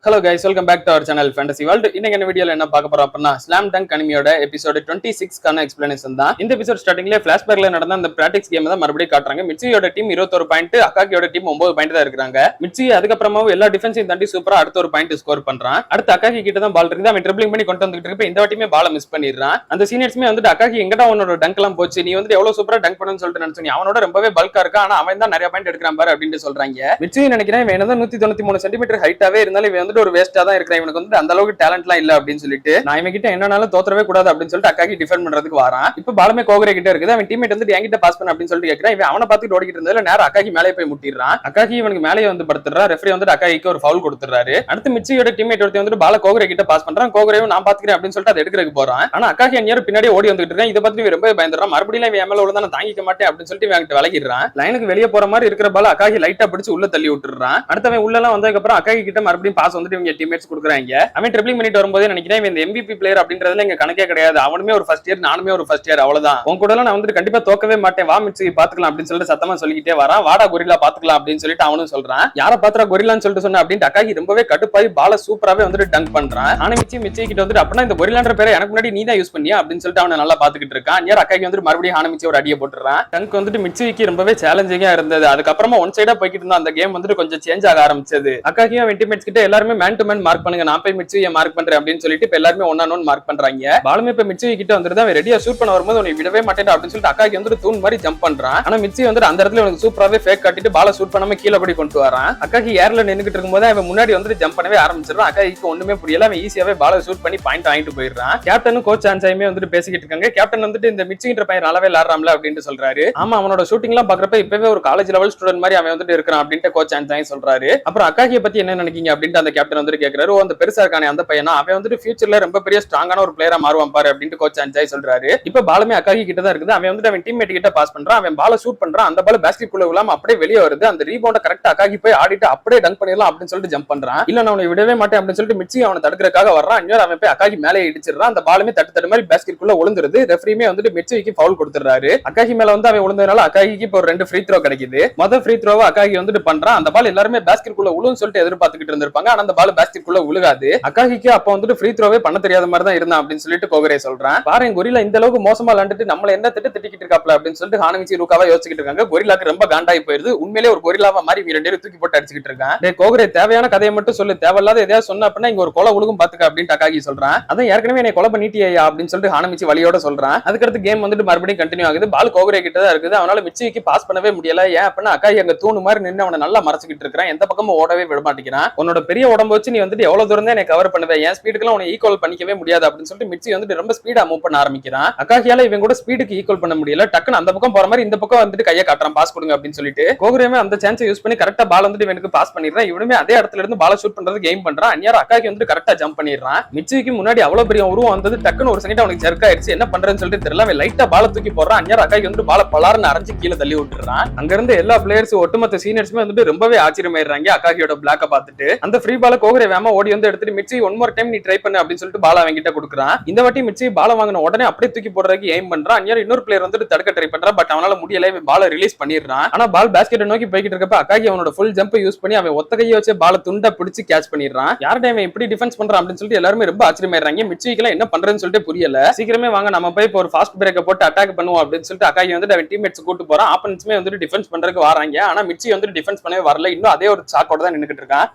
Hello guys, welcome back to our channel Fantasy World. இன்னைக்கு என்ன வீடியோல என்ன பார்க்க போறோம் அப்படின்னா ஸ்லாம் டங்க் அனிமியோட எபிசோட் 26 கான எக்ஸ்பிளனேஷன் தான். இந்த எபிசோட் ஸ்டார்டிங்ல ஃபிளாஷ்பேக்ல நடந்த அந்த பிராக்டிஸ் கேம் தான் மறுபடியும் காட்டுறாங்க. மிச்சியோட டீம் 21 பாயிண்ட், அகாகியோட டீம் 9 பாயிண்ட் தான் இருக்காங்க. மிச்சி அதுக்கப்புறமாவும் எல்லா டிஃபென்ஸையும் தாண்டி சூப்பரா அடுத்த ஒரு பாயிண்ட் ஸ்கோர் பண்றான். அடுத்து அகாகி கிட்ட தான் பால் இருக்குது. அவன் ட்ரிபிளிங் பண்ணி கொண்டு வந்துட்டு இருக்க இந்த வாட்டியுமே பாலை மிஸ் பண்ணிடுறான். அந்த சீனியர்ஸ்மே வந்துட்டு அகாகி எங்கடா உன்னோட டங்க் எல்லாம் போச்சு, நீ வந்து எவ்வளவு சூப்பரா டங்க் பண்ணணும்னு சொல்லிட்டு நினைச்சீங்க, அவனோட ரொம்பவே பல்கா இருக்கா, ஆனா அவன் தான் நிறைய பாயிண்ட் எடுக்கிறான் பாரு அப்படின்னு சொல்றாங்க. மிச்சி நினைக்கிறேன் இவன் என்னதான் 193 சென்டிமீட்டர் ஹைட்டாவே இருந்தாலும் இவன் வந்துட்டு ஒரு வேஸ்டா தான் இவனுக்கு வந்து அந்த அளவுக்கு டேலண்ட் எல்லாம் இல்ல அப்படின்னு சொல்லிட்டு நான் இவன் கிட்ட என்னனாலும் தோத்தரவே கூடாது அப்படின்னு சொல்லிட்டு அக்காக்கி டிஃபெண்ட் பண்றதுக்கு வரான். இப்ப பாலமே கோகரே கிட்ட இருக்குது. அவன் டீம்மேட் வந்து என்கிட்ட பாஸ் பண்ண அப்படின்னு சொல்லிட்டு கேக்குறான். இவன் அவனை பார்த்துட்டு ஓடிக்கிட்டு இருந்ததுல நேரம் அக்காக்கி மேலே போய் முட்டிடுறான். அக்காக்கி இவனுக்கு மேலே வந்து படுத்துறா. ரெஃபரி வந்து அக்காக்கிக்கு ஒரு ஃபவுல் கொடுத்துறாரு. அடுத்து மிச்சியோட டீம்மேட் ஒருத்தர் வந்து பால கோகரே கிட்ட பாஸ் பண்றான். கோகரேவும் நான் பாத்துக்கிறேன் அப்படின்னு சொல்லிட்டு அதை எடுக்கிறதுக்கு போறான். ஆனா அக்காக்கி அந்நியாரும் பின்னாடி ஓடி வந்துட்டு இருக்கான். இதை பார்த்து ரொம்ப பயந்துறான். மறுபடியும் இவன் மேல உள்ளதான் நான் தாங்கிக்க மாட்டேன் அப்படின்னு சொல்லிட்டு இவன் விலகிடுறான். லைனுக்கு வெளியே போற மாதிரி இருக்கிற பால அக்காக்கி லைட்டா பிடிச்சு உள்ள தள்ளி விட்டுறான். அடுத்தவன் உள்ள எல்லாம் வந்ததுக்கு அப்புறம் அக்காக்கி கிட்ட மறுபடியும் பாஸ் வந்துட்டு இவங்க டீம்மேட்ஸ் கொடுக்குறாங்க. அவன் ட்ரிபிளிங் பண்ணிட்டு வரும்போது நினைக்கிறேன் இந்த MVP பிளேயர் அப்படின்றதுல எங்க கணக்கே கிடையாது, அவனுமே ஒரு ஃபர்ஸ்ட் இயர், நானுமே ஒரு ஃபர்ஸ்ட் இயர், அவ்வளவுதான், உன் கூட நான் வந்து கண்டிப்பா தோக்கவே மாட்டேன், வா மிச்சி பாத்துக்கலாம் அப்படின்னு சொல்லிட்டு சத்தமா சொல்லிக்கிட்டே வரான். வாடா கொரில்லா பாத்துக்கலாம் அப்படின்னு சொல்லிட்டு அவனும் சொல்றான். யார பாத்துறா கொரில்லான்னு சொல்லிட்டு சொன்ன அப்படின்னு அக்காகி ரொம்பவே கடுப்பாய் பால சூப்பராவே வந்துட்டு டங்க் பண்றான். ஆனா மிச்சி கிட்ட வந்துட்டு அப்படின்னா இந்த கொரில்லான்ற பேரை எனக்கு முன்னாடி நீ தான் யூஸ் பண்ணியா அப்படின்னு சொல்லிட்டு அவனை நல்லா பாத்துக்கிட்டு இருக்கான். யார் அக்காகி வந்து மறுபடியும் ஹானமிச்சி ஒரு அடியை போட்டுறான். டங்க் வந்துட்டு மிச்சிக்கு ரொம்பவே சேலஞ்சிங்கா இருந்தது. அதுக்கப்புறமா ஒன் சைடா போய்கிட்டு இருந்தா அந்த கேம் வந்துட்டு கொஞ்சம் சேஞ்ச் ஆக ஆரம்பிச்சது. அக்காகியும் டீம்மேட்ஸ் கிட்ட எல்லாருமே மேன் டு மேன் மார்க் பண்ணுங்க, நான் போய் மிச்சியை மார்க் பண்றேன் அப்படின்னு சொல்லிட்டு இப்ப எல்லாருமே ஒன் ஆன் ஒன் மார்க் பண்றாங்க. பாலுமே இப்ப மிச்சி கிட்ட வந்துட்டு அவன் ரெடியா ஷூட் பண்ண வரும்போது உன்னை விடவே மாட்டேன் அப்படின்னு சொல்லிட்டு அக்காக்கி வந்துட்டு தூண் மாதிரி ஜம்ப் பண்றான். ஆனா மிச்சி வந்துட்டு அந்த இடத்துல உனக்கு சூப்பராவே ஃபேக் காட்டிட்டு பால ஷூட் பண்ணாம கீழே படி கொண்டு வரான். அக்காக்கி ஏர்ல நின்னுகிட்டு இருக்கும்போது அவன் முன்னாடி வந்துட்டு ஜம்ப் பண்ணவே ஆரம்பிச்சிடறான். அக்காக்கிக்கு ஒண்ணுமே புரியல. அவன் ஈஸியாவே பால ஷூட் பண்ணி பாயிண்ட் வாங்கிட்டு போயிடுறான். கேப்டனும் கோச் ஆன்சாயுமே வந்துட்டு பேசிக்கிட்டு இருக்காங்க. கேப்டன் வந்துட்டு இந்த மிச்சின்ற பையன் நல்லாவே விளையாடுறாம்ல அப்படின்னு சொல்றாரு. ஆமா, அவனோட ஷூட்டிங் எல்லாம் பாக்குறப்ப இப்பவே ஒரு காலேஜ் லெவல் ஸ்டூடெண்ட் மாதிரி அவன் வந்துட்டு இருக்கிறான் அப்படின்ட்டு கோச் ஆன்சாயும் சொல்றாரு. அப்புறம் அக்காக்கியை பத்தி என்ன நினைக்கீங்க அப்படின்ட்டு அந்த கேப்டன் வந்துட்டு கேட்கிறாரு. அந்த பெருசா இருக்கானே அந்த பையனா, அவன் வந்துட்டு ஃபியூச்சர்ல ரொம்ப பெரிய ஸ்ட்ராங்கான ஒரு பிளேயரா மாறுவான் பாரு அப்படின்ட்டு கோச் அன்சாய் சொல்றாரு. இப்ப பாலுமே அக்காகி கிட்ட தான் இருக்குது. அவன் வந்து அவன் டீம்மேட் கிட்ட பாஸ் பண்றான். அவன் பால ஷூட் பண்றான். அந்த பால் பேஸ்கெட் குள்ள விழாம அப்படியே வெளியே வருது. அந்த ரீபவுண்ட கரெக்டா அக்காகி போய் ஆடிட்டு அப்படியே டங்க் பண்ணிடலாம் அப்படின்னு சொல்லிட்டு ஜம்ப் பண்றான். இல்ல நான் அவனை விடவே மாட்டேன் அப்படின்னு சொல்லிட்டு மிச்சி அவனை தடுக்கிறதுக்காக வர்றான். இன்னொரு அவன் போய் அக்காகி மேலே இடிச்சிடறான். அந்த பாலுமே தட்டு மாதிரி பேஸ்கெட் குள்ள விழுந்துருது. ரெஃபரியுமே வந்துட்டு மிச்சிக்கு ஃபவுல் கொடுத்துறாரு. அக்காகி மேல வந்து அவன் விழுந்ததுனால அக்காகிக்கு இப்போ 2 ஃப்ரீ த்ரோ கிடைக்குது. மொதல் ஃப்ரீ த்ரோவை அக்காகி வந்துட்டு பண்றான். அந்த பால் எல்லாருமே பேஸ்கெட் குள்ள விழுன்னு சொல்லிட்டு எதிர்பார்த்துக்கிட்டு இருந்திருப்பாங்க. ஆனா அந்த பால் பேஸ்கெட் குள்ள விழுகாது. அக்காகிக்கு அப்ப வந்துட்டு ஃப்ரீ த்ரோவே பண்ண தெரியாத மாதிரி தான் இருந்தான் அப்படின்னு சொல்லிட்டு கோகரே சொல்றான். பாருங்க கொரில்லா இந்த அளவுக்கு மோசமா விளையாண்டுட்டு நம்மள என்ன திட்டிக்கிட்டு இருக்காப்ல அப்படின்னு சொல்லிட்டு ஹானமிச்சி ரூகாவா யோசிச்சுட்டு இருக்காங்க. கொரில்லாக்கு ரொம்ப காண்டாயி போயிருது. உண்மையிலே ஒரு கொரில்லாவா மாதிரி இவங்க 2 பேரும் தூக்கி போட்டு அடிச்சுக்கிட்டு இருக்கான். டேய் கோகரே, தேவையான கதையை மட்டும் சொல்லு, தேவையில்லாத எதையாவது சொன்ன அப்படின்னா இங்க ஒரு கொலை உலகம் பாத்துக்க அப்படின்னு அக்காகி சொல்றான். அதான் ஏற்கனவே என்னை கொலை பண்ணிட்டியா அப்படின்னு சொல்லிட்டு ஹானமிச்சி வழியோட சொல்றான். அதுக்கடுத்து கேம் வந்துட்டு மறுபடியும் கண்டினியூ ஆகுது. பால் கோகரே கிட்ட தான் இருக்குது. அவனால மிச்சிக்கு பாஸ் பண்ணவே முடியல. ஏன் அப்படின்னா அக்காகி அங்க தூணு மாதிரி நின்று அவனை நல்லா மறைச்சிக்கிட்டு இருக்கான். எந்த பக்கமும் ஓடவே விட மாட்டேங்கிறான். உன்னோட பெரிய உடம்பு வச்சு நீ வந்துட்டு எவ்வளவு தூரம் தான் என்னை கவர் பண்ணுவேன், என் ஸ்பீடுக்கு உன்னை ஈக்குவல் பண்ணிக்கவே முடியாது அப்படின்னு சொல்லிட்டு மிச்சி வந்துட்டு ரொம்ப ஸ்பீடா மூவ் பண்ண ஆரம்பிக்கிறான். அக்காகியால இவன் கூட ஸ்பீடுக்கு ஈக்குவல் பண்ண முடியல. டக்குன்னு அந்த பக்கம் போற மாதிரி இந்த பக்கம் வந்துட்டு கையை காட்டுறான், பாஸ் கொடுங்க அப்படின்னு சொல்லிட்டு. கோகுரேமே அந்த சான்ஸை யூஸ் பண்ணி கரெக்டா பால் வந்துட்டு இவனுக்கு பாஸ் பண்ணிடுறான். இவனுமே அதே இடத்துல இருந்து பால் ஷூட் பண்றது கேம் பண்றான். அந்நியார் அக்காகி வந்துட்டு கரெக்டா ஜம்ப் பண்ணிடுறான். மிச்சிக்கு முன்னாடி அவ்வளவு பெரிய உருவம் வந்தது. டக்குன்னு ஒரு செகண்ட் அவனுக்கு ஜர்க் ஆயிடுச்சு. என்ன பண்றேன்னு சொல்லிட்டு தெரியல. அவன் லைட்டா பால தூக்கி போடுறான். அந்நியார் அக்காகி வந்து பால பலாருன்னு அரைஞ்சு கீழே தள்ளி விட்டுறான். அங்க இருந்து எல்லா பிளேயர்ஸ் ஒட்டுமொத்த சீனியர்ஸுமே வந்துட்டு ரொம்பவே ஆச்சரியமாயிடுறாங்க அக்காகியோட பிளாக்க பார்த்துட்டு. அந்த ஃப்ரீ பால கோகுரே வேமா ஓடி வந்து எடுத்துட்டு மிச்சி ஒன் மோர் டைம் நீ ட்ரை பண்ணு அப்படின்னு சொல்லிட்டு பால அவங்கிட்ட கொடுக்குறான். இந்த வாட்டி மிச்சி பால வாங்கின உடனே அப்படியே தூக்கி போடுறதுக்கு எய்ம் பண்றான். இன்னொரு பிளேயர் வந்துட்டு தடுக்க ட்ரை பண்றான். பட் அவனால முடியல. பால ரிலீஸ் பண்ணிடுறான். ஆனா பால் பேஸ்கெட்டை நோக்கி போய்கிட்டு இருக்கப்ப அக்காகி அவனோட ஃபுல் ஜம்ப் யூஸ் பண்ணி அவன் ஒத்த கையை வச்சு பால துண்டா பிடிச்சு கேட்ச் பண்ணிடுறான். யார் டைம் இப்படி டிஃபென்ஸ் பண்றான் அப்படின்னு சொல்லிட்டு எல்லாருமே ரொம்ப ஆச்சரியமாயிடுறாங்க. மிச்சிக்கெல்லாம் என்ன பண்றேன்னு சொல்லிட்டு புரியல. சீக்கிரமே வாங்க நம்ம போய் ஒரு ஃபாஸ்ட் பிரேக்கை போட்டு அட்டாக் பண்ணுவோம் அப்படின்னு சொல்லிட்டு அக்காகி வந்துட்டு அவன் டீம்மேட்ஸ் கூட்டு போறான். ஆப்பனன்ட்ஸ்மே வந்துட்டு டிஃபென்ஸ் பண்றதுக்கு வராங்க. ஆனா மிச்சி வந்துட்டு டிஃபென்ஸ் பண்ணவே வரல. இன்னும் அதே ஒரு சாக்கோட தான் நின்னுட்டு இருக்கான்.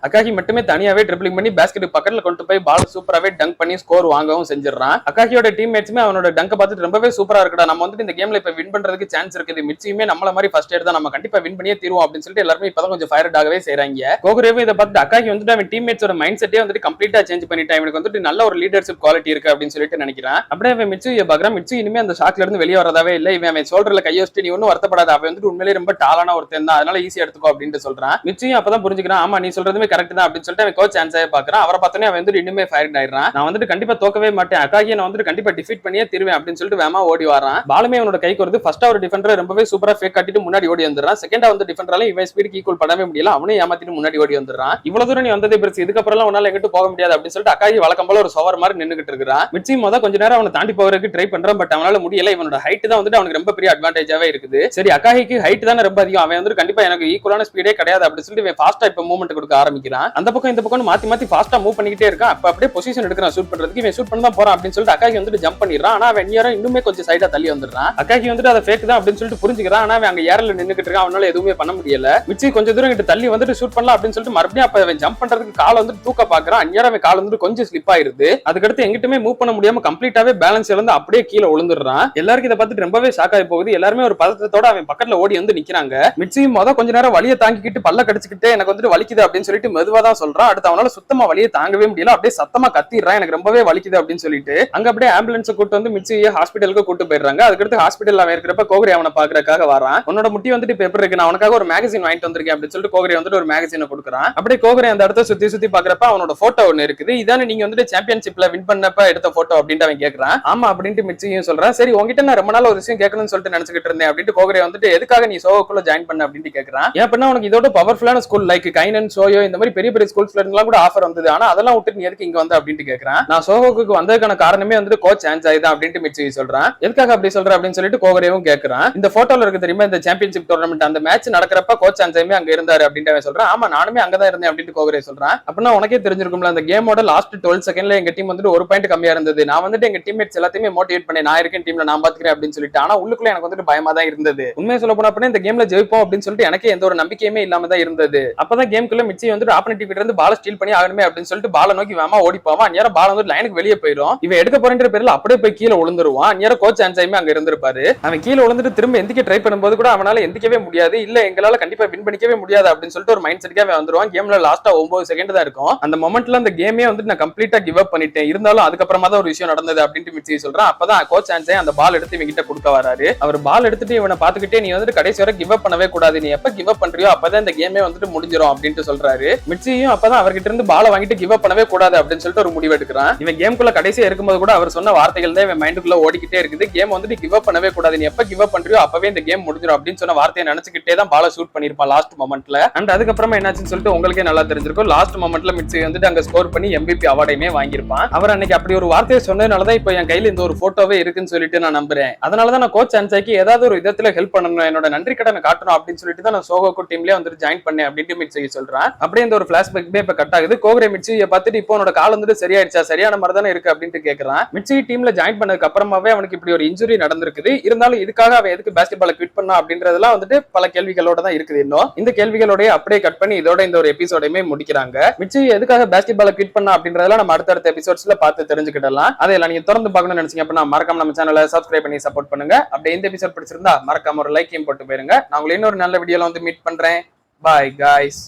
அக்காகி மட்டுமே தனியாவே ட்ரிபிளிங் பண்ணி பேஸ்கெட் பக்கத்துல கொண்டு போய் பால் சூப்பராவே டங்க் பண்ணி ஸ்கோர் வாங்கவும் செஞ்சிடறான். அக்காகியோட டீம்மேட்ஸ்மே அவனோட டங்க பார்த்துட்டு ரொம்பவே சூப்பரா இருக்குடா, நம்ம வந்துட்டு இந்த கேம்ல இப்ப வின் பண்றதுக்கு சான்ஸ் இருக்குது, மிச்சியுமே நம்மள மாதிரி ஃபர்ஸ்ட் இயர் தான், நம்ம கண்டிப்பா வின் பண்ணியே தீருவோம் அப்படின்னு சொல்லிட்டு எல்லாரும் இப்பதான் கொஞ்சம் ஃபயர்ட் ஆகவே செய்றாங்க. கோகுரேவும் இதை பார்த்து அக்காகி வந்துட்டு அவன் டீம்மேட்ஸோட மைண்ட் செட்டே வந்துட்டு கம்ப்ளீட்டா சேஞ்ச் பண்ணிட்டான். இவனுக்கு வந்துட்டு நல்ல ஒரு லீடர்ஷிப் குவாலிட்டி இருக்கு அப்படின்னு சொல்லிட்டு நினைக்கிறான். அப்படியே அவன் மிச்சியை பாக்குறான். மிச்சி இனிமே அந்த ஷாக்ல இருந்து வெளியே வரதாவே இல்லை. இவன் அவன் சோல்டர்ல கையை வச்சுட்டு நீ ஒன்னும் வருத்தப்படாத, அவன் வந்துட்டு உண்மையிலேயே ரொம்ப டாலான ஒருத்தன் தான், அதனால ஈஸியா எடுத்துக்கோ அப்படின்னு சொல்றான். மிச்சியும் அப்பதான் புரிஞ்சுக்கிறான். ஆமா நீ சொல்றதுமே கரெக்ட் தான் அப்படின்னு சொல்லிட்டு அவன் கோச் ஆன்சரை பாக்குறான். அவரை பார்த்தோன்னே அவன் வந்துட்டு இன்னுமே ஃபயர்ட் ஆயிடுறான். நான் வந்துட்டு கண்டிப்பா தோக்கவே மாட்டேன், அக்காகியை நான் வந்துட்டு கண்டிப்பா டிஃபீட் பண்ணியே தீருவேன் அப்படின்னு சொல்லிட்டு வேமா ஓடி வரான். பாலுமே அவனோட கைக்கு வருது. ஃபர்ஸ்ட் ஒரு டிஃபெண்டர் ரொம்பவே சூப்பரா ஃபேக் காட்டிட்டு முன்னாடி ஓடி வந்துறான். செகண்டா வந்து டிஃபெண்டரால இவன் ஸ்பீடுக்கு ஈக்குவல் பண்ணவே முடியல. அவனே ஏமாத்திட்டு முன்னாடி ஓடி வந்துறான். இவ்வளவு தூரம் நீ வந்ததே பெருசு, இதுக்கப்புறம் உன்னால எங்கிட்டு போக முடியாது அப்படின்னு சொல்லிட்டு அக்காகி வழக்கம் போல ஒரு சோவர் மாதிரி நின்னுகிட்டு இருக்கிறான். மிச்சி மொத கொஞ்ச நேரம் அவனை தாண்டி போறதுக்கு ட்ரை பண்றான். பட் அவனால முடியல. இவனோட ஹைட் தான் வந்துட்டு அவனுக்கு ரொம்ப பெரிய அட்வான்டேஜாவே இருக்குது. சரி அக்காகிக்கு ஹைட் தானே ரொம்ப அதிகம், அவன் வந்து கண்டிப்பா எனக்கு ஈக்குவலான ஸ்பீடே கிடையாது அப்படின்னு சொல்லிட்டு இவன் ஃபாஸ்டா இப்ப மூவ்மெண்ட் கொடுக்க ஆரம்பிக்கிறான். அந்த பக்கம் இந்த பக்கம் மாத்தி மாத்தி ஃபாஸ்டா மூவ் பண்ணிக்கிட்டே இருக்கான். அப்ப அப்படியே பொசிஷன் எடுக்கிறான் ஷூட் பண்றதுக்கு. இவன் ஷூட் பண்ண தான் போறான் அப்படின்னு சொல்லிட்டு அக்காகி வந்துட்டு ஜம்ப் பண்ணிடுறான். ஆனா அவன் நியரா இன்னுமே கொஞ்சம் சைடா தள்ளி வந்துடுறான். அக்காகி வந்துட்டு அதை ஃபேக் தான் அப்படின்னு சொல்லிட்டு புரிஞ்சுக்கிறான். ஆனா அவன் அங்க ஏரல நின்னுக்கிட்டு இருக்கான். அவனால எதுவுமே பண்ண முடியல. மிச்சி கொஞ்சம் தூரம் கிட்ட தள்ளி வந்துட்டு ஷூட் பண்ணலாம் அப்படின்னு சொல்லிட்டு மறுபடியும் அப்ப அவன் ஜம்ப் பண்றதுக்கு கால் வந்துட்டு தூக்க பாக்குறான். அந்நேரம் அவன் கால் வந்துட்டு கொஞ்சம் ஸ்லிப் ஆயிருது. அதுக்கடுத்து எங்கிட்டுமே மூவ் பண்ண முடியாம கம்ப்ளீட்டாவே பேலன்ஸ் இழந்து அப்படியே கீழே விழுந்துடுறான். எல்லாருக்கும் இதை பார்த்துட்டு ரொம்பவே ஷாக் ஆகி போகுது. எல்லாருமே ஒரு பதட்டத்தோட அவன் பக்கத்துல ஓடி வந்து நிக்கிறாங்க. மிச்சியும் கொஞ்ச நேரம் வலியை தாங்கிக்கிட்டு பல்ல கடிச்சுக்கிட்டு எனக்கு வந்துட்டு வலிக்குது அப்படின்னு சொல்லிட்டு மெதுவா தான் சொல்றான். அடுத்து அவனால சுத்தமா வலியை தாங்கவே முடியல. அப்படியே சத்தமா கத்திடுறான், எனக்கு ரொம்பவே வலிக்குது அப்படின்னு சொல்லிட்டு. அங்க அப்படியே ஆம்புலன்ஸ் கூட்டு வந்து மிச்சியை ஹாஸ்பிட்டலுக்கு கூட்டு போயிடுறாங்க. அதுக்கடுத்து ஹாஸ்பிட்டல் அவன் இருக்கிறப்ப கோகரி அவனை பாக்குறதுக்காக வரான். உன்னோட முட்டி வந்துட்டு பேப்பர் இருக்கு, நான் உனக்காக ஒரு மேகசின் வாங்கிட்டு வந்திருக்கேன் அப்படின்னு சொல்லிட்டு கோகரி வந்துட்டு ஒரு மேகசினை கொடுக்குறான். அப்படியே கோகரி அந்த இடத்த சுத்தி சுத்தி பாக்குறப்ப அவனோட போட்டோ ஒன்னு இருக்குது. இதானே நீங்க வந்துட்டு சாம்பியன்ஷிப்ல வின் பண்ணப்ப எடுத்த போட்டோ அப்படின்ட்டு அவன் கேட்கறான். ஆமா அப்படின்ட்டு மிச்சியும் சொல்றான். சரி உங்ககிட்ட நான் ரொம்ப நாள் ஒரு விஷயம் கேட்கணும்னு சொல்லிட்டு நினைச்சுக்கிட்டு இருந்தேன் அப்படின்ட்டு கோகரி வந்துட்டு எதுக்காக நீ சோகோக்குள்ள ஜாயின் பண்ண அப்படின்னு கேட்கறான். ஏன் பண்ணா உனக்கு இதோட பவர்ஃபுல்லான ஸ்கூல் லைக் கைனன் சோயோ இந்த மாதிரி பெரிய பெரிய ஸ்கூல்ஸ்ல இருந்தெல்லாம் கூட ஆஃபர் வந்தது, ஆனா அதெல்லாம் விட்டு நீ எதுக்கு இங்க வந்த அப்படின்ட்டு கேட்கறான். நான் சோகோக்கு வந்ததுக்கான காரணமே வந்துட்டு கோச் சான்சாய் தான் அப்படின்ட்டு மிச்சி சொல்றான். எதுக்காக அப்படி சொல்ற அப்படின்னு சொல்லிட்டு கோகரியும் கேட்கறான். இந்த போட்டோல இருக்கு தெரியுமா இந்த சாம்பியன்ஷிப் டோர்னமெண்ட் அந்த மேட்ச் நடக்கிறப்ப கோச் சான்சாயுமே அங்க இருந்தாரு அப்படின்ட்டு அவன் சொல்றான். ஆமா நானுமே அங்கதான் இருந்தேன் அப்படின்ட்டு கோகரி சொல்றான். அப்படின்னா உனக்கே தெரிஞ்சிருக்கும்ல அந்த கேமோட லாஸ்ட் 12 செகண்ட்ல எங்க டீம் வந்துட்டு ஒரு பாயிண்ட் கம்மியா இருந்தது. நான் வந்துட்டு எங்க டீம்மேட்ஸ் எல்லாத்தையுமே மோட்டிவேட் பண்ணேன், நான் இருக்கேன் டீம்ல நான் பாத்துக்கிறேன் அப்படின்னு சொல்லிட்டு. ஆனா உள்ளுக்குள்ள எனக்கு வந்துட்டு பயமா தான் இருந்தது. உண்மையை சொல்ல போனா அப்படின்னா இந்த கேம்ல ஜெயிப்போம் அப்படின்னு சொல்லிட்டு எனக்கு எந்த ஒரு நம்பிக்கையுமே இல்லாம தான் இருந்தது. அப்பதான் கேம்குள்ள மிச்சி வந்துட்டு ஆப்போனன்ட் கிட்ட இருந்து பால ஸ்டீல் பண்ணி ஆகணுமே அப்படின்னு சொல்லிட்டு பால நோக்கி வேமா ஓடி போவான். நேரா பால் வந்து லைனுக்கு வெளியே போயிடும். இவன் எடுக்க போறேன்ற பேர்ல அப்படியே போய் கீழே விழுந்துருவான். நேரா கோச் சான்சாயுமே அங்க இருந்திருப்பாரு. அவன் கீழே விழுந்துட்டு திரும்ப எந்திக்க ட்ரை பண்ணும்போது கூட அவனால எந்திக்கவே முடியாது. இல்ல எங்களால கண்டிப்பா வின் பண்ணிக்கவே முடியாது அப்படின்னு சொல்லிட்டு ஒரு மைண்ட் செட்கே அவன் வந்துருவான். கேம்ல லாஸ்டா 9 செகண்ட் தான் இருக்கும். அந்த மொமெண்ட்ல அந்த கேமே வந்துட்டு நான் கம்ப்ளீட்டா கிவ் அப் பண்ணிட்டேன். இருந்தாலும் அதுக்கப்புறமா தான் ஒரு விஷயம் நடந்தது அப்படின்ட்டு மிச்சி சொல்றான். அப்பதான் கோச் சான்சாய் அந்த பால் எடுத்து இவன் கிட்ட கொடுக்க வராரு. அவர் பால் எடுத்துட்டு இவனை பாத்துக்கிட்டே நீ வந்துட்டு கடைசி வரை கிவ் அப் பண்ணவே கூடாது, நீ எப்ப கிவ் அப் பண்றியோ அப்பதான் இந்த கேமே வந்துட்டு முடிஞ்சிடும் அப்படின்ட்டு சொல்றாரு. மிச்சியும் அப்பதான் அவர்கிட்ட இருந்து பால வாங்கிட்டு கிவ் அப் பண்ணவே கூடாது அப்படின்னு சொல்லிட்டு ஒரு முடிவு எடுக்கிறான். இவன் கேம்குள்ள கடைசியா இருக்கும்போது கூட அவர் சொன்ன வார்த்தைகள் தான் இவன் மைண்டுக்குள்ள ஓடிக்கிட்டே இருக்குது. கேம் வந்துட்டு கிவ் அப் பண்ணவே கூடாது, நீ எப்ப கிவ் அப் பண்றியோ அப்பவே இந்த கேம் முடிஞ்சிடும் அப்படின்னு சொன்ன வார்த்தையை நினைச்சுக்கிட்டே தான் பால ஷூட் பண்ணிருப்பான் லாஸ்ட் மொமெண்ட்ல. அண்ட் அதுக்கப்புறமா என்னாச்சுன்னு சொல்லிட்டு உங்களுக்கே நல்லா தெரிஞ்சிருக்கும். லாஸ்ட் மொமெண்ட்ல மிச்சி வந்துட்டு அங்க ஸ்கோர் பண்ணி MVP அவார்டையுமே வாங்கியிருப்பான். அவர் அன்னைக்கு அப்படி ஒரு வார்த்தையை சொன்னதுனாலதான் இப்போ என் கையில இந்த ஒரு போட்டோவே இருக்குன்னு சொல்லிட்டு நான் நம்புறேன். அதனாலதான் நான் கோச் சான்சாய்க்கு ஏதாவது ஒரு விதத்துல ஹெல்ப் பண்ணணும், என்னோட நன்றி கடனை காட்டணும் அப்படின்னு சொல்லிட்டு தான் நான் சோகோக்கு டீம்லயே வந்துட்டு ஜாயின் பண்ணேன் அப்படின்ட்டு மிச்சி சொல்றான். அப்படியே இந்த ஒரு பிளாஷ்பேக் இப்ப கட் ஆகுது. கோகரி மிச்சியை பார்த்துட்டு இப்போ உன்னோட கால் வந்துட்டு சரியாயிடுச்சா, சரியான மாதிரி தானே இருக்கு அப்படின்ட்டு கேட்கறான். மிச்சி டீம்ல ஜாயின் பண்ணதுக்கு அப்புறமாவே அவனுக்கு இப்படி ஒரு இன்ஜுரி நடந்திருக்குது. இருந்தாலும் இதுக்காக அவன் எதுக்கு பாஸ்கெட்பாலை குவிட் பண்ணா அப்படின்றதெல்லாம் வந்துட்டு பல கேள்விகளோட தான் இருக்குது. இன்னும் இந்த கேள்விகளோட அப்படியே கட் பண்ணி இதோட இந்த ஒரு எபிசோடையுமே முடிக்கிறாங்க. மிச்சி எதுக்காக பாஸ்கெட்பாலை குவிட் பண்ணா அப்படின்றதெல்லாம் நம்ம அடுத்தடுத்த எபிசோட்ஸ்ல பார்த்து தெரிஞ்சுக்கிடலாம். அதெல்லாம் நீங்க தொடர்ந்து பார்க்கணும்னு நினைச்சீங்க அப்படின்னா மறக்காம நம்ம சேனலை சப்ஸ்கிரைப் பண்ணி சப்போர்ட் பண்ணுங்க. அப்படியே இந்த எபிசோட் பிடிச்சிருந்தா மறக்காம ஒரு லைக்கையும் போட்டு போயிருங்க. நான் உங்களை இன்னொரு நல்ல வீடியோல வந்து மீட் பண்றேன். Bye guys.